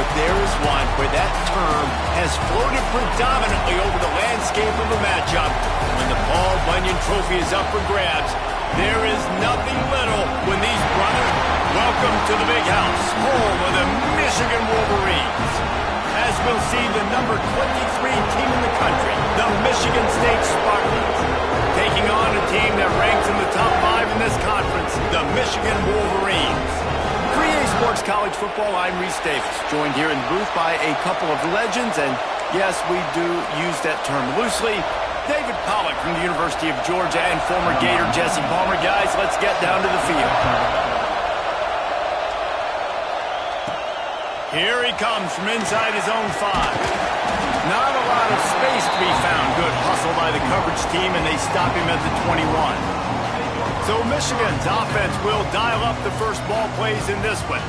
but there is one where that term has floated predominantly over the landscape of a matchup. When the Paul Bunyan Trophy is up for grabs, there is nothing little when these brothers welcome to the big house, home of the Michigan Wolverines. As we'll see, the number 23 team in the country, the Michigan State Spartans, taking on a team that ranks in the top 5 in this conference, the Michigan Wolverines. 3A Sports College Football, I'm Reese Davis, joined here in the booth by a couple of legends, and yes, we do use that term loosely. David Pollack from the University of Georgia and former Gator Jesse Palmer. Guys, let's get down to the field. Here he comes from inside his own 5. Not a lot of space to be found. Good hustle by the coverage team, and they stop him at the 21. So Michigan's offense will dial up the first ball plays in this one.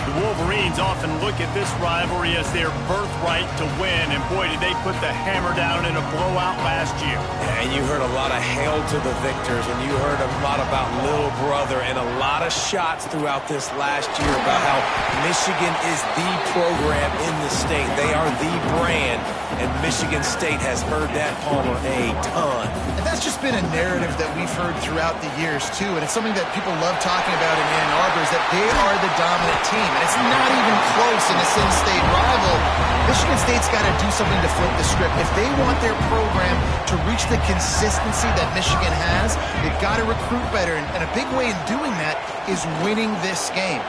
The Wolverines often look at this rivalry as their birthright to win, and boy, did they put the hammer down in a blowout last year. Yeah, and you heard a lot of hail to the victors, and you heard a lot about little brother, and a lot of shots throughout this last year about how Michigan is the program in the state. They are the brand, and Michigan State has heard that, Palmer, a ton. And that's just been a narrative that we've heard throughout the years, too, and it's something that people love talking about in Ann Arbor, is that they are the dominant team. And it's not even close in a Sin-State rival. Michigan State's got to do something to flip the script. If they want their program to reach the consistency that Michigan has, they've got to recruit better. And a big way in doing that is winning this game.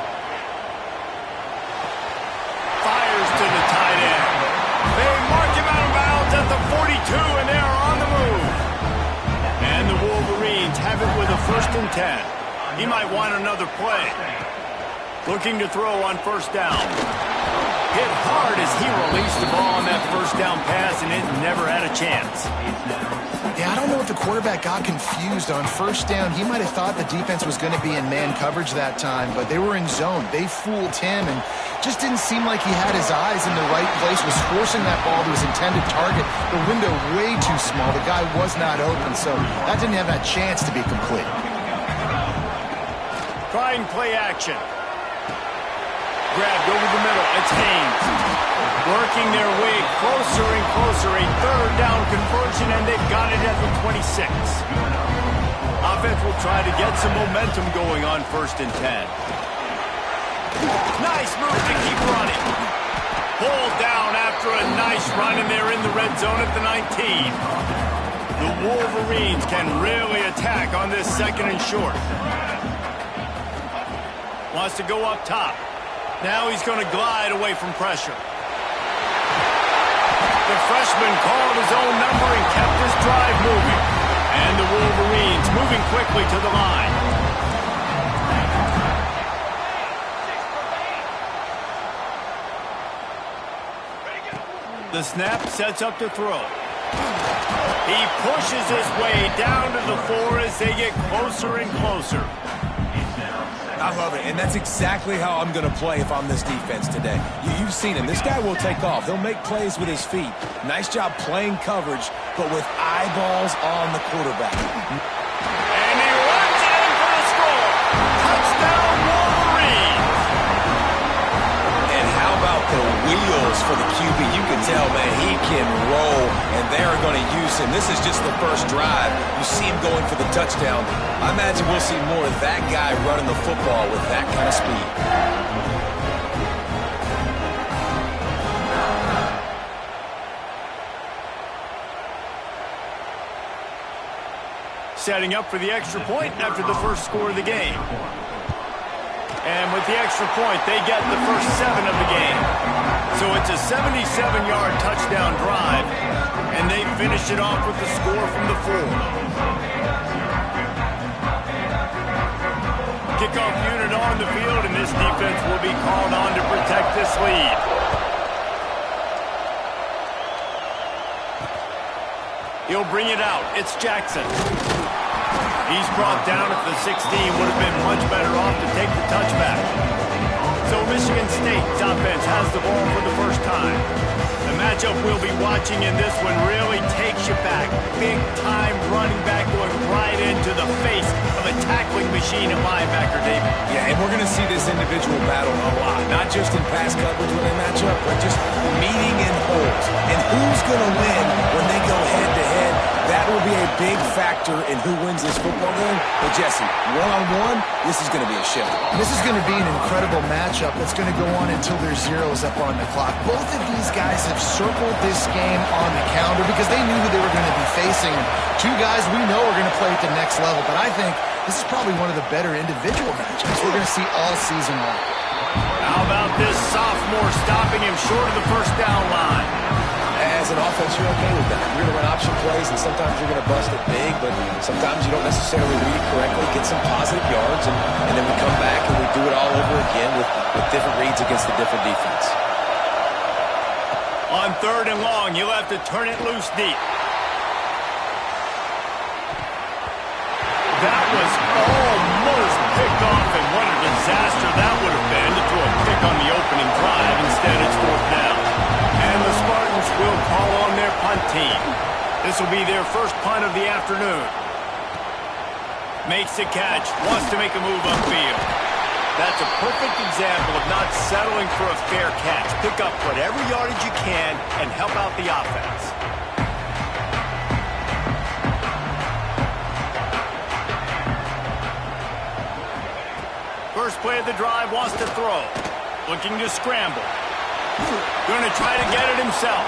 Fires to the tight end. They mark him out of bounds at the 42, and they are on the move. And the Wolverines have it with a 1st and 10. He might want another play. Looking to throw on 1st down. Hit hard as he released the ball on that 1st down pass, and it never had a chance. Yeah, I don't know if the quarterback got confused on 1st down. He might have thought the defense was going to be in man coverage that time, but they were in zone. They fooled him, and just didn't seem like he had his eyes in the right place, was forcing that ball to his intended target. The window way too small. The guy was not open, so that didn't have that chance to be complete. Trying play action. Grabbed over the middle. It's Haynes. Working their way closer and closer. A 3rd down conversion, and they've got it at the 26. Offense will try to get some momentum going on 1st and 10. Nice move to keep running. Pulled down after a nice run, and they're in the red zone at the 19. The Wolverines can really attack on this 2nd and short. Wants to go up top. Now he's going to glide away from pressure. The freshman called his own number and kept his drive moving. And the Wolverines moving quickly to the line. The snap sets up to throw. He pushes his way down to the 4 as they get closer and closer. I love it, and that's exactly how I'm going to play if I'm this defense today. You've seen him. This guy will take off. He'll make plays with his feet. Nice job playing coverage, but with eyeballs on the quarterback. And he runs in for the score. Touchdown, Wolverines. And how about the wheels for the QB? You can tell, man, he can roll, and they're going to use him. This is just the 1st drive. You see him going for the touchdown. I imagine we'll see more of that guy running the football with that kind of speed. Setting up for the extra point after the 1st score of the game. And with the extra point, they get the first 7 of the game. So it's a 77-yard touchdown drive, and they finish it off with the score from the 4. Kickoff unit on the field, and this defense will be called on to protect this lead. He'll bring it out. It's Jackson. He's brought down at the 16. Would have been much better off to take the touchback. So Michigan State's offense has the ball for the first time. The matchup we'll be watching in this one really takes you back. Big-time running back going right into the face of a tackling machine at linebacker, David. Yeah, and we're going to see this individual battle a lot. Not just in pass coverage when they match up, but just meeting in holes. And who's going to win when they go head-to-head? That will be a big factor in who wins this football game. But, Jesse, one-on-one, this is going to be a show. This is going to be an incredible matchup that's going to go on until there's zeros up on the clock. Both of these guys have circled this game on the calendar because they knew who they were going to be facing. And two guys we know are going to play at the next level. But I think this is probably one of the better individual matchups we're going to see all season long. How about this sophomore stopping him short of the first down line? As an offense, you're okay with that. You're going to run option plays, and sometimes you're going to bust it big, but sometimes you don't necessarily read it correctly, get some positive yards, and then we come back and we do it all over again with different reads against the different defense. On 3rd and long, you'll have to turn it loose deep. That was almost picked off, and what a disaster that would have been to throw a pick on the opening drive. Instead, it's 4th down. And the Spartans will call on their punt team. This will be their first punt of the afternoon. Makes the catch, wants to make a move upfield. That's a perfect example of not settling for a fair catch. Pick up whatever yardage you can and help out the offense. First play of the drive, wants to throw. Looking to scramble. Going to try to get it himself.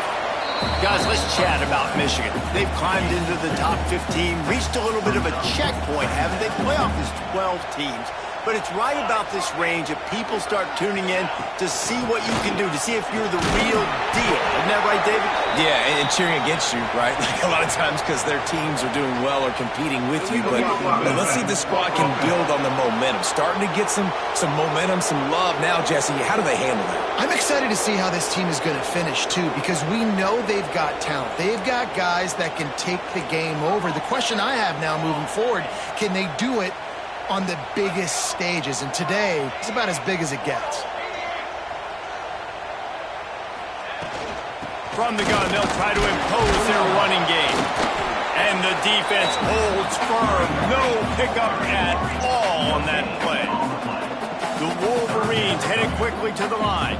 Guys, let's chat about Michigan. They've climbed into the top 15, reached a little bit of a checkpoint, haven't they? Playoff is 12 teams. But it's right about this range if people start tuning in to see what you can do, to see if you're the real deal. Isn't that right, David? Yeah, and cheering against you, right? Like a lot of times because their teams are doing well or competing with you. But let's see if the squad can build on the momentum. Starting to get some momentum, some love. Now, Jesse, how do they handle that? I'm excited to see how this team is going to finish, too, because we know they've got talent. They've got guys that can take the game over. The question I have now moving forward, can they do it on the biggest stages? And today, it's about as big as it gets. From the gun, they'll try to impose their running game. And the defense holds firm. No pickup at all on that play. The Wolverines headed quickly to the line.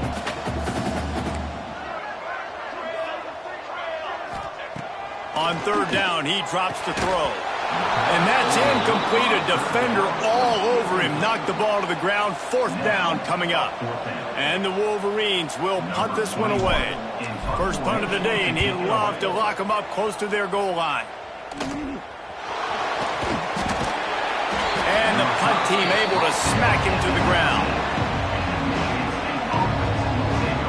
On 3rd down, he drops to throw. And that's incomplete. A defender all over him. Knocked the ball to the ground. 4th down coming up. And the Wolverines will punt this one away. First punt of the day, and he'd love to lock them up close to their goal line. And the punt team able to smack him to the ground.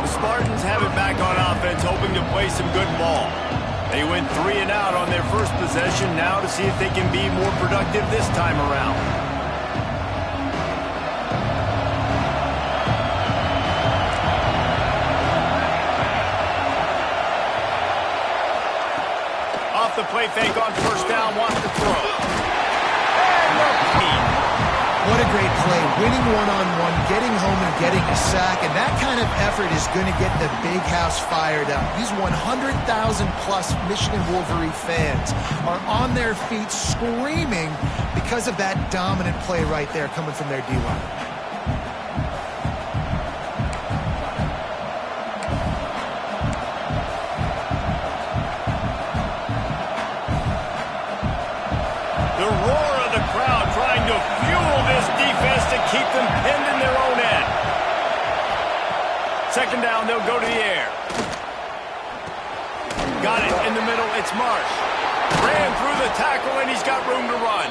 The Spartans have it back on offense, hoping to play some good ball. They went 3 and out on their first possession, now to see if they can be more productive this time around. Off the play fake on 1st down, wants to throw. And what a great play. Winning one-on-one, getting home and getting a sack, and that kind of effort is going to get the big house fired up. These 100,000-plus Michigan Wolverine fans are on their feet screaming because of that dominant play right there coming from their D-line. keep them pinned in their own end. 2nd down, they'll go to the air. Got it in the middle, it's Marsh. Ran through the tackle, and he's got room to run.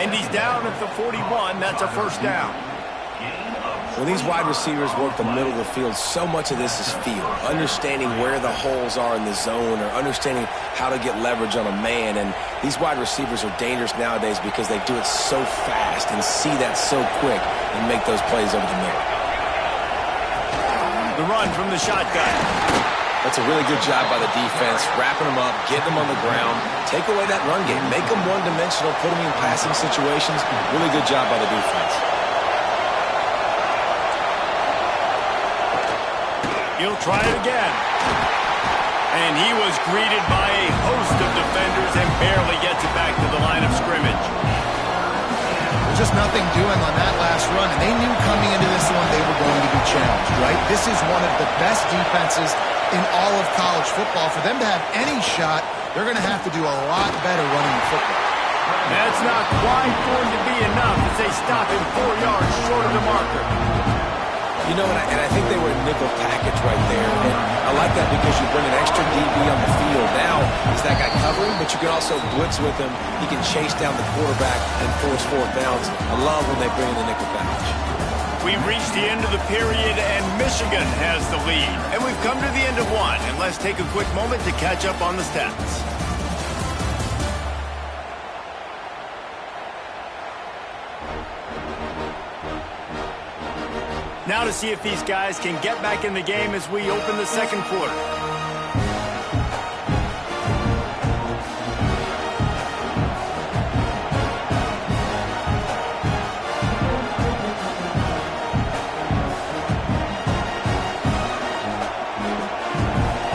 And he's down at the 41. That's a 1st down. When these wide receivers work the middle of the field, so much of this is feel. Understanding where the holes are in the zone or understanding how to get leverage on a man. And these wide receivers are dangerous nowadays because they do it so fast and see that so quick and make those plays over the middle. The run from the shotgun. That's a really good job by the defense, wrapping them up, getting them on the ground, take away that run game, make them one-dimensional, put them in passing situations. Really good job by the defense. He'll try it again. And he was greeted by a host of defenders and barely gets it back to the line of scrimmage. There's just nothing doing on that last run, and they knew coming into this one they were going to be challenged, right? This is one of the best defenses in all of college football. For them to have any shot, they're going to have to do a lot better running the football. That's not quite going to be enough as they stop him 4 yards short of the marker. You know, and I think they were a nickel package right there. And I like that because you bring an extra DB on the field. Now, he's that guy covering, but you can also blitz with him. He can chase down the quarterback and force fourth downs. I love when they bring in the nickel package. We've reached the end of the period, and Michigan has the lead. And we've come to the end of one. And let's take a quick moment to catch up on the stats. Now to see if these guys can get back in the game as we open the second quarter.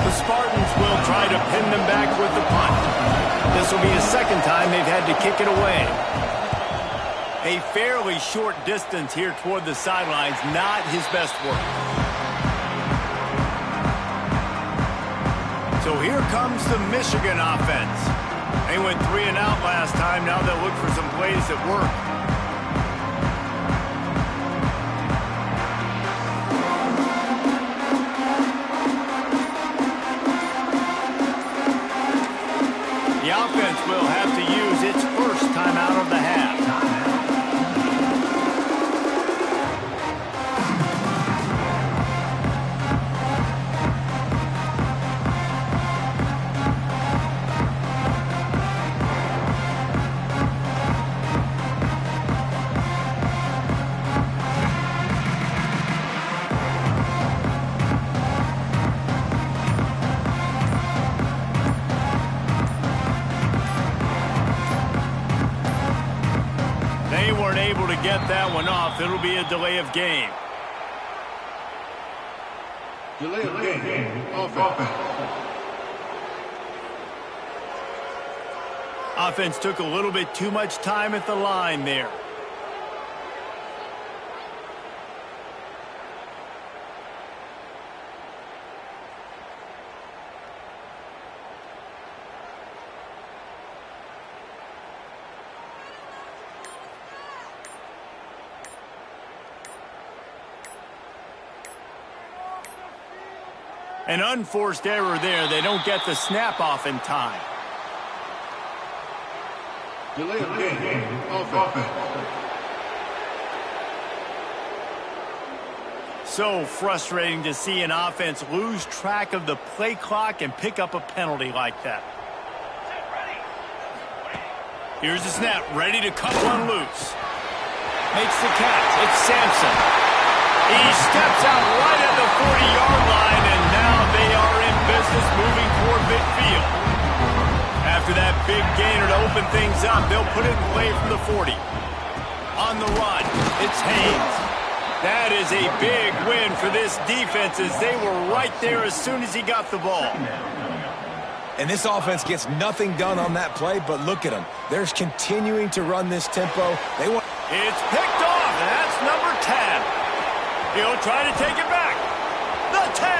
The Spartans will try to pin them back with the punt. This will be the second time they've had to kick it away. A fairly short distance here toward the sidelines, not his best work. So here comes the Michigan offense. They went 3 and out last time. Now they'll look for some plays that work. The offense will have to use its first time out of the half. They weren't able to get that one off. It'll be a delay of game. Delay of game. Offense. Offense took a little bit too much time at the line there. An unforced error there. They don't get the snap off in time. Delay of game. Offense. So frustrating to see an offense lose track of the play clock and pick up a penalty like that. Here's the snap, ready to cut one loose. Makes the catch. It's Sampson. He steps out right at the 40-yard line, and now they are in business moving toward midfield. After that big gainer to open things up, they'll put it in play from the 40. On the run, it's Haynes. That is a big win for this defense as they were right there as soon as he got the ball. And this offense gets nothing done on that play, but look at them. They're continuing to run this tempo. It's picked off. That's number 10. He'll try to take it back. The 10.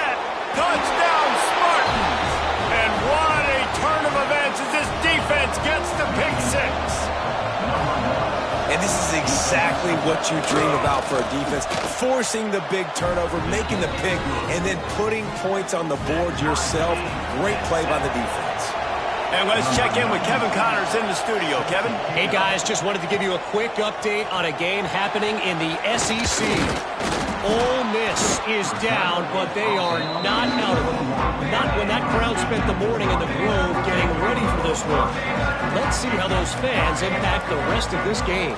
Touchdown, Spartans. And what a turn of events as this defense gets the pick 6. And this is exactly what you dream about for a defense. Forcing the big turnover, making the pick, and then putting points on the board yourself. Great play by the defense. And let's check in with Kevin Connors in the studio. Kevin? Hey, guys, just wanted to give you a quick update on a game happening in the SEC. Ole Miss is down, but they are not out of it. Not when that crowd spent the morning in the Grove getting ready for this one. Let's see how those fans impact the rest of this game.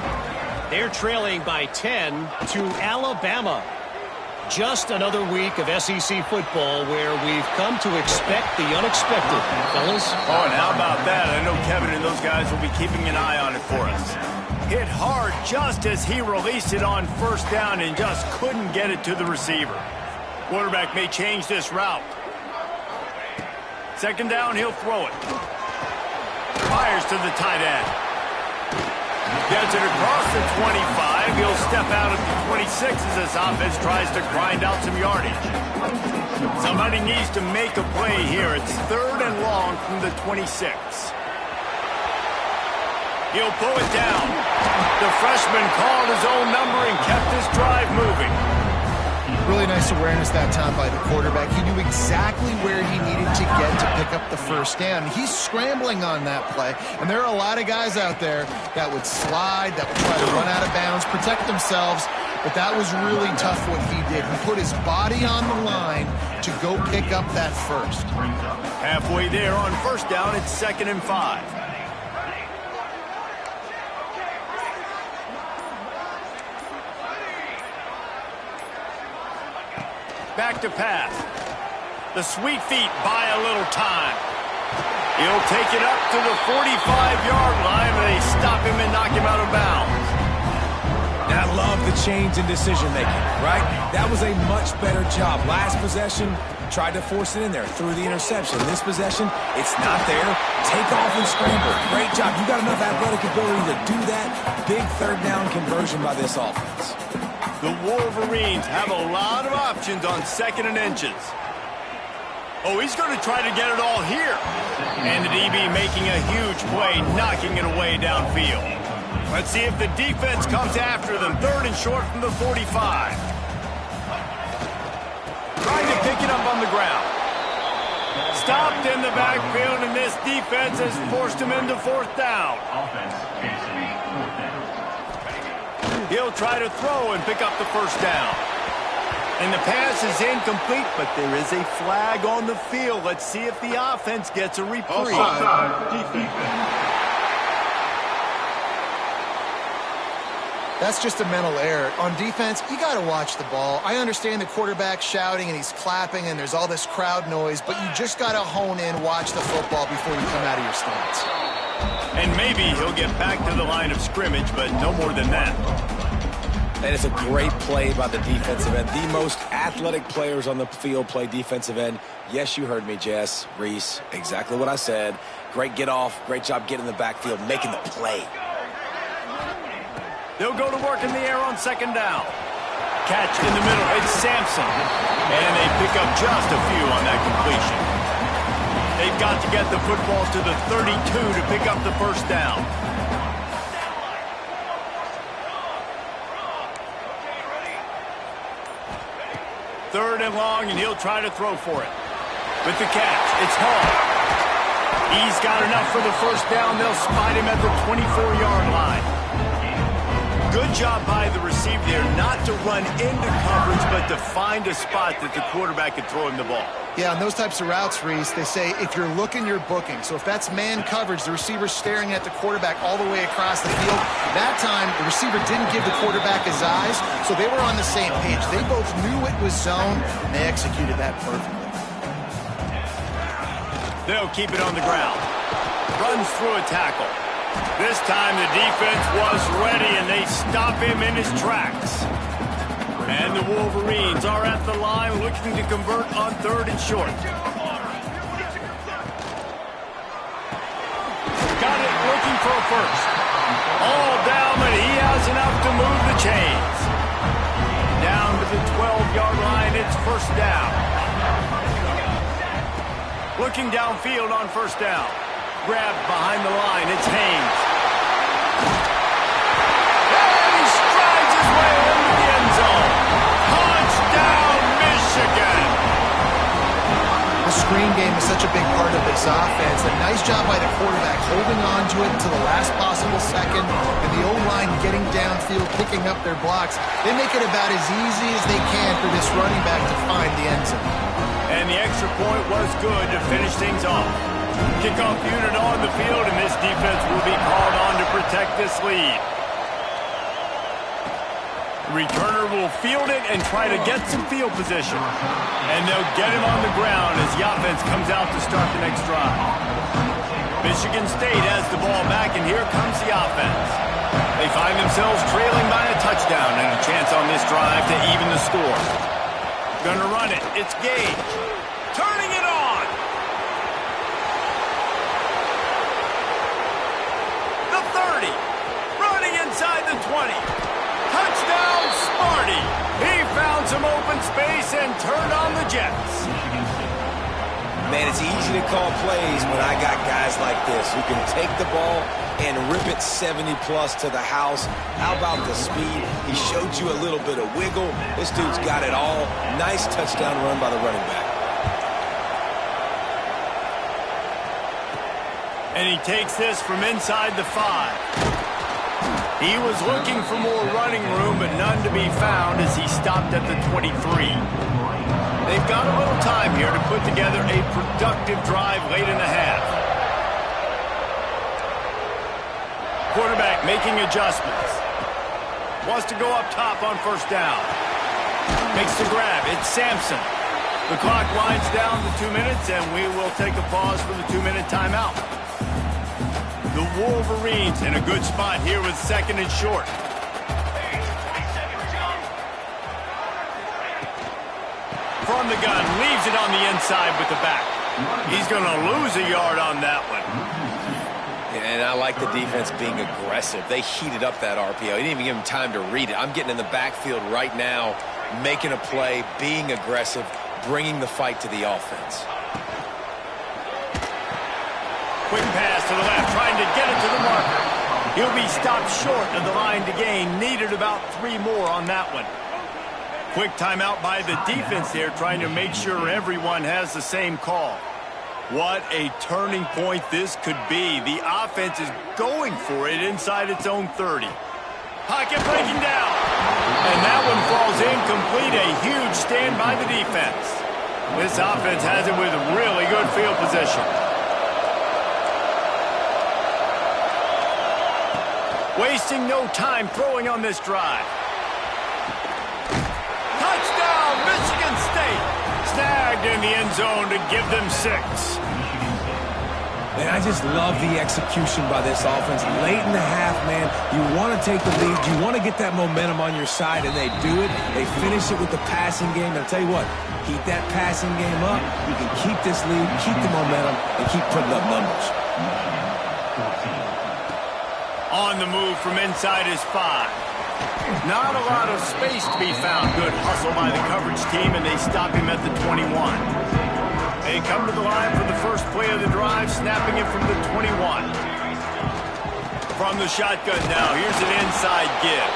They're trailing by 10 to Alabama. Just another week of SEC football where we've come to expect the unexpected, fellas. Oh, and how about that? I know Kevin and those guys will be keeping an eye on it for us. Hit hard just as he released it on first down and just couldn't get it to the receiver. Quarterback may change this route. Second down, he'll throw it. Fires to the tight end. Gets it across the 25. He'll step out at the 26 as this offense tries to grind out some yardage. Somebody needs to make a play here. It's 3rd and long from the 26. He'll pull it down. The freshman called his own number and kept his drive moving. Really nice awareness that time by the quarterback. He knew exactly where he needed to get to pick up the first down. He's scrambling on that play, and there are a lot of guys out there that would slide, that would try to run out of bounds, protect themselves, but that was really tough what he did. He put his body on the line to go pick up that first. Halfway there on first down, it's 2nd and 5. Back to pass. The sweet feet buy a little time. He'll take it up to the 45-yard line, and they stop him and knock him out of bounds. And I love the change in decision-making, right? That was a much better job. Last possession, tried to force it in there, threw the interception. This possession, it's not there. Take off and scramble. Great job. You got enough athletic ability to do that. Big 3rd down conversion by this offense. The Wolverines have a lot of options on 2nd and inches. Oh, he's going to try to get it all here. And the DB making a huge play, knocking it away downfield. Let's see if the defense comes after them. 3rd and short from the 45. Trying to pick it up on the ground. Stopped in the backfield, and this defense has forced him into 4th down. He'll try to throw and pick up the first down. And the pass is incomplete, but there is a flag on the field. Let's see if the offense gets a reprieve. That's just a mental error. On defense, you got to watch the ball. I understand the quarterback shouting and he's clapping and there's all this crowd noise, but you just got to hone in, watch the football before you come out of your stance. And maybe he'll get back to the line of scrimmage, but no more than that. That is a great play by the defensive end. The most athletic players on the field play defensive end. Yes, you heard me, Jess, Reese. Exactly what I said. Great get off. Great job getting in the backfield, making the play. They'll go to work in the air on 2nd down. Catch in the middle. It's Sampson. And they pick up just a few on that completion. They've got to get the football to the 32 to pick up the first down. Third and long, and he'll try to throw for it. With the catch, it's Hall. He's got enough for the first down. They'll spot him at the 24-yard line. Good job by the receiver there, not to run into coverage, but to find a spot that the quarterback could throw him the ball. Yeah, on those types of routes, Reese, they say if you're looking, you're booking. So if that's man coverage, the receiver's staring at the quarterback all the way across the field. That time, the receiver didn't give the quarterback his eyes, so they were on the same page. They both knew it was zone, and they executed that perfectly. They'll keep it on the ground. Runs through a tackle. This time the defense was ready, and they stop him in his tracks. And the Wolverines are at the line looking to convert on 3rd and short. Got it looking for a first. All down, but he has enough to move the chains. Down to the 12-yard line, it's first down. Looking downfield on first down. Grabbed behind the line, it's Haynes. And he strides his way into the end zone. Touchdown, Michigan! The screen game is such a big part of this offense. A nice job by the quarterback holding on to it to the last possible second, and the O-line getting downfield, picking up their blocks. They make it about as easy as they can for this running back to find the end zone. And the extra point was good to finish things off. Kickoff unit on the field, and this defense will be called on to protect this lead. Returner will field it and try to get some field position. And they'll get him on the ground as the offense comes out to start the next drive. Michigan State has the ball back, and here comes the offense. They find themselves trailing by a touchdown and a chance on this drive to even the score. Gonna run it. It's Gage. Turning it on. The 30. Running inside the 20. Touchdown, Smarty. He found some open space and turned on the Jets. Man, it's easy to call plays when I got guys like this who can take the ball and rip it 70-plus to the house. How about the speed? He showed you a little bit of wiggle. This dude's got it all. Nice touchdown run by the running back. And he takes this from inside the 5. He was looking for more running room, but none to be found as he stopped at the 23. They've got a little time here to put together a productive drive late in the half. Quarterback making adjustments. Wants to go up top on first down. Makes the grab. It's Sampson. The clock winds down to 2 minutes, and we will take a pause for the 2-minute timeout. The Wolverines in a good spot here with second and short. From the gun, leaves it on the inside with the back. He's going to lose a yard on that one. And I like the defense being aggressive. They heated up that RPO. He didn't even give him time to read it. I'm getting in the backfield right now, making a play, being aggressive, bringing the fight to the offense. Quick pass to the left, trying to get it to the marker. He'll be stopped short of the line to gain. Needed about 3 more on that one. Quick timeout by the defense there, trying to make sure everyone has the same call. What a turning point this could be. The offense is going for it inside its own 30. Pocket breaking down. And that one falls incomplete. A huge stand by the defense. This offense has it with really good field position. Wasting no time throwing on this drive. Touchdown, Michigan State. Snagged in the end zone to give them 6. And I just love the execution by this offense. Late in the half, man, you want to take the lead. You want to get that momentum on your side, and they do it. They finish it with the passing game. And I'll tell you what, keep that passing game up. You can keep this lead, keep the momentum, and keep putting up numbers. On the move from inside his 5. Not a lot of space to be found. Good hustle by the coverage team, and they stop him at the 21. They come to the line for the first play of the drive, snapping it from the 21. From the shotgun now, here's an inside give.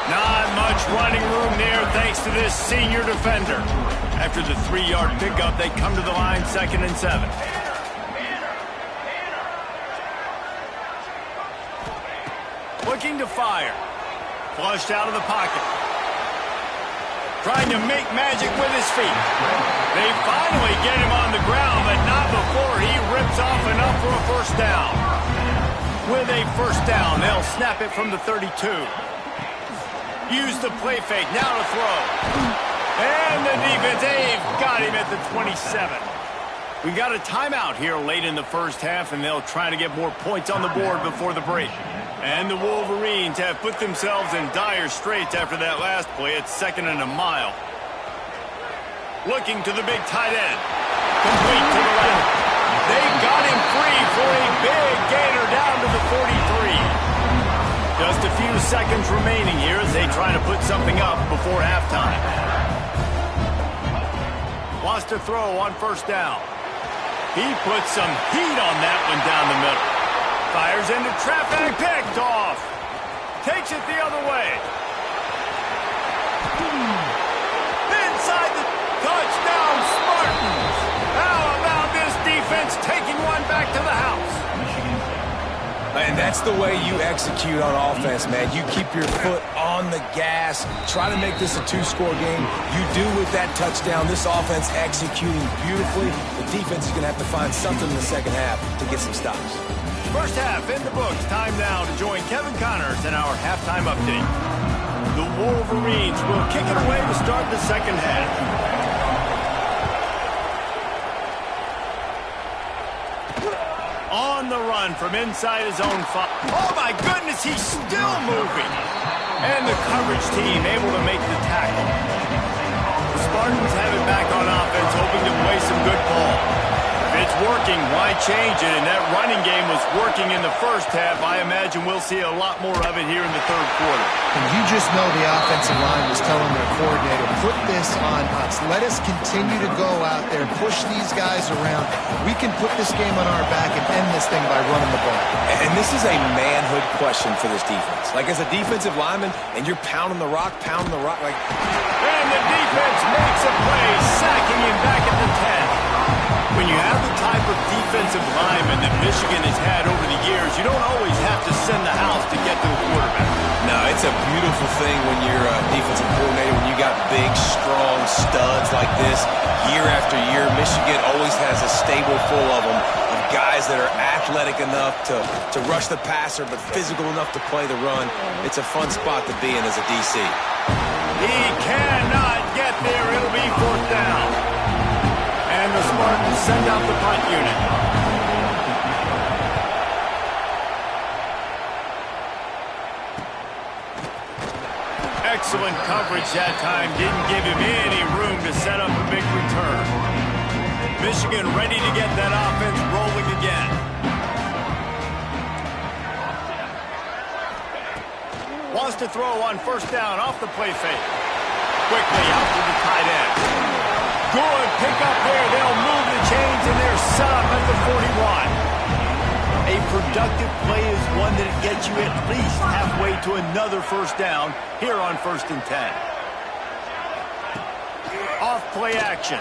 Not much running room there thanks to this senior defender. After the 3-yard pickup, they come to the line 2nd and 7. Looking to fire. Flushed out of the pocket. Trying to make magic with his feet. They finally get him on the ground, but not before he rips off enough for a first down. With a first down, they'll snap it from the 32. Use the play fake, now to throw. And the defense, they've got him at the 27. We got a timeout here late in the first half, and they'll try to get more points on the board before the break. And the Wolverines have put themselves in dire straits after that last play. It's 2nd and a mile. Looking to the big tight end. Complete to the left. They got him free for a big gainer down to the 43. Just a few seconds remaining here as they try to put something up before halftime. Wants to throw on first down. He puts some heat on that one down the middle. Fires into traffic, picked off. Takes it the other way. Inside the touchdown, Spartans. How about this defense taking one back to the house? And that's the way you execute on offense, man. You keep your foot on the gas. Try to make this a 2-score game. You do with that touchdown. This offense executing beautifully. The defense is going to have to find something in the second half to get some stops. First half in the books. Time now to join Kevin Connors in our halftime update. The Wolverines will kick it away to start the second half. On the run from inside his own 5. Oh my goodness, he's still moving. And the coverage team able to make the tackle. The Spartans have it's working, why change it? And that running game was working in the first half. I imagine we'll see a lot more of it here in the third quarter. And you just know the offensive line was telling their coordinator, put this on us. Let us continue to go out there, push these guys around. We can put this game on our back and end this thing by running the ball. And this is a manhood question for this defense. Like, as a defensive lineman, and you're pounding the rock, like... And the defense makes a play, sacking him back at the 10. When you have the type of defensive lineman that Michigan has had over the years, you don't always have to send the house to get to the quarterback. No, it's a beautiful thing when you're a defensive coordinator, when you got big, strong studs like this. Year after year, Michigan always has a stable full of them, of guys that are athletic enough to rush the passer, but physical enough to play the run. It's a fun spot to be in as a DC. He cannot get there. It'll be fourth down. And the Spartans send out the punt unit. Excellent coverage that time. Didn't give him any room to set up a big return. Michigan ready to get that offense rolling again. Wants to throw on first down off the play fake. Quickly out to the tight end. Good pickup there. They'll move the chains, and they're set up at the 41. A productive play is one that gets you at least halfway to another first down here on 1st and 10. Off play action.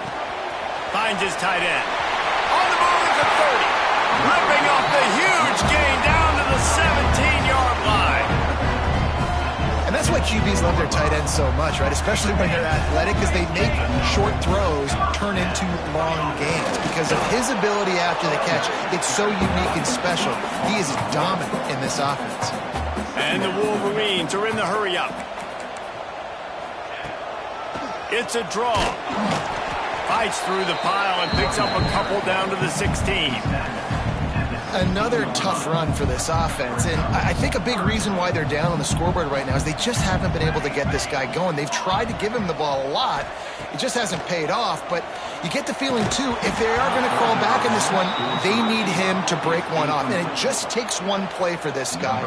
Finds his tight end. On the move at the 30. Ripping off the huge gain down to the 17-yard line. And that's why QBs love their tight ends so much, right? Especially when they're athletic, because they make short throws turn into long gains. Because of his ability after the catch, it's so unique and special. He is dominant in this offense. And the Wolverines are in the hurry-up. It's a draw. Fights through the pile and picks up a couple down to the 16. Another tough run for this offense, and I think a big reason why they're down on the scoreboard right now is they just haven't been able to get this guy going. They've tried to give him the ball a lot. It just hasn't paid off, but you get the feeling, too, if they are going to crawl back in this one, they need him to break one off, and it just takes one play for this guy.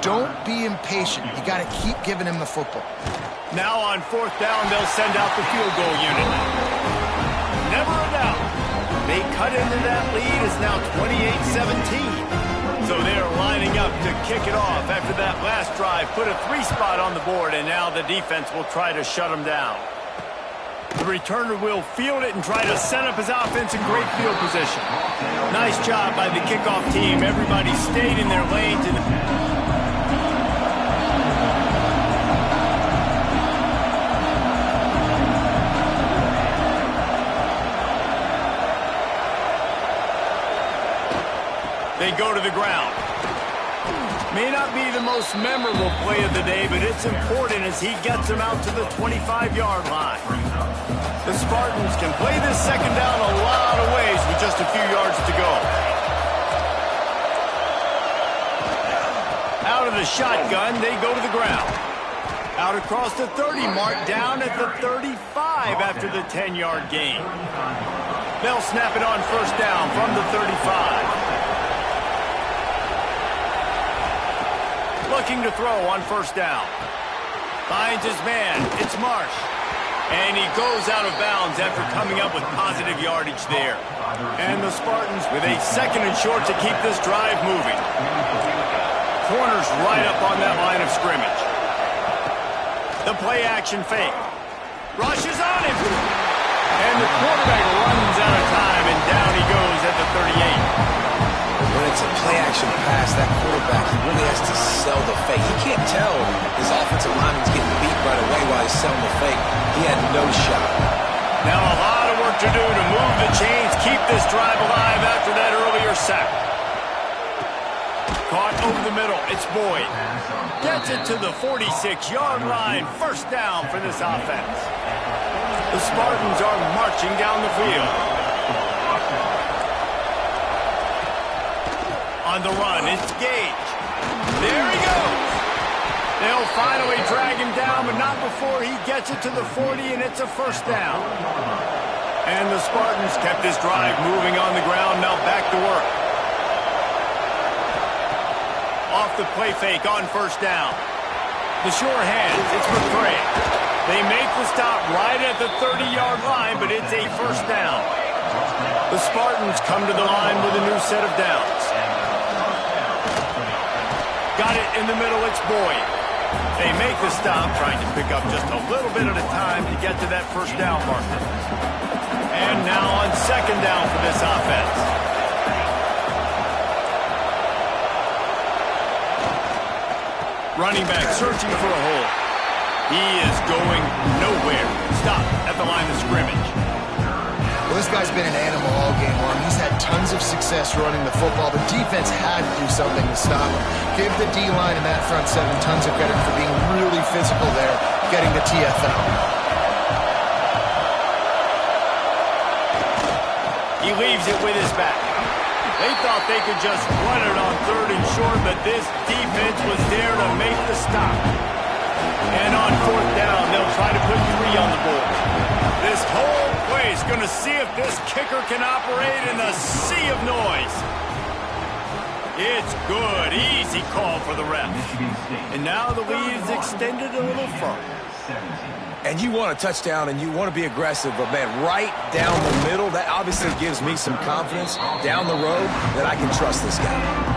Don't be impatient. You got to keep giving him the football. Now on fourth down, they'll send out the field goal unit. Never a doubt. They cut into that lead. It's now 28-17. So they're lining up to kick it off after that last drive. Put a 3-spot on the board, and now the defense will try to shut them down. The returner will field it and try to set up his offense in great field position. Nice job by the kickoff team. Everybody stayed in their lanes. They go to the ground. May not be the most memorable play of the day, but it's important as he gets them out to the 25-yard line. The Spartans can play this second down a lot of ways with just a few yards to go. Out of the shotgun, they go to the ground. Out across the 30 mark, down at the 35 after the 10-yard gain. They'll snap it on first down from the 35. Looking to throw on first down. Finds his man. It's Marsh. And he goes out of bounds after coming up with positive yardage there. And the Spartans with a second and short to keep this drive moving. Corners right up on that line of scrimmage. The play action fake. Rushes on him. And the quarterback runs out of time, and down he goes at the 38. When it's a play-action pass, that quarterback, he really has to sell the fake. He can't tell his offensive lineman's getting beat right away while he's selling the fake. He had no shot. Now a lot of work to do to move the chains, keep this drive alive after that earlier sack. Caught over the middle. It's Boyd. Gets it to the 46-yard line. First down for this offense. The Spartans are marching down the field. On the run, it's Gage. There he goes. They'll finally drag him down, but not before he gets it to the 40, and it's a first down. And the Spartans kept this drive moving on the ground. Now back to work. Off the play fake on first down. The sure hands. It's McCray. They make the stop right at the 30-yard line, but it's a first down. The Spartans come to the line with a new set of downs. Got it in the middle. It's Boyd. They make the stop, trying to pick up just a little bit at a time to get to that first down marker. And now on second down for this offense. Running back searching for a hole. He is going nowhere. Stop at the line of scrimmage. Well, this guy's been an animal all game long. He's had tons of success running the football. The defense had to do something to stop him. Give the D-line and that front seven tons of credit for being really physical there, getting the TFL. He leaves it with his back. They thought they could just run it on third and short, but this defense was there to make the stop. And on fourth down, they'll try to put 3 on the board. This whole place going to see if this kicker can operate in the sea of noise. It's good. Easy call for the ref. And now the lead is extended a little further. And you want a touchdown and you want to be aggressive, but man, right down the middle, that obviously gives me some confidence down the road that I can trust this guy.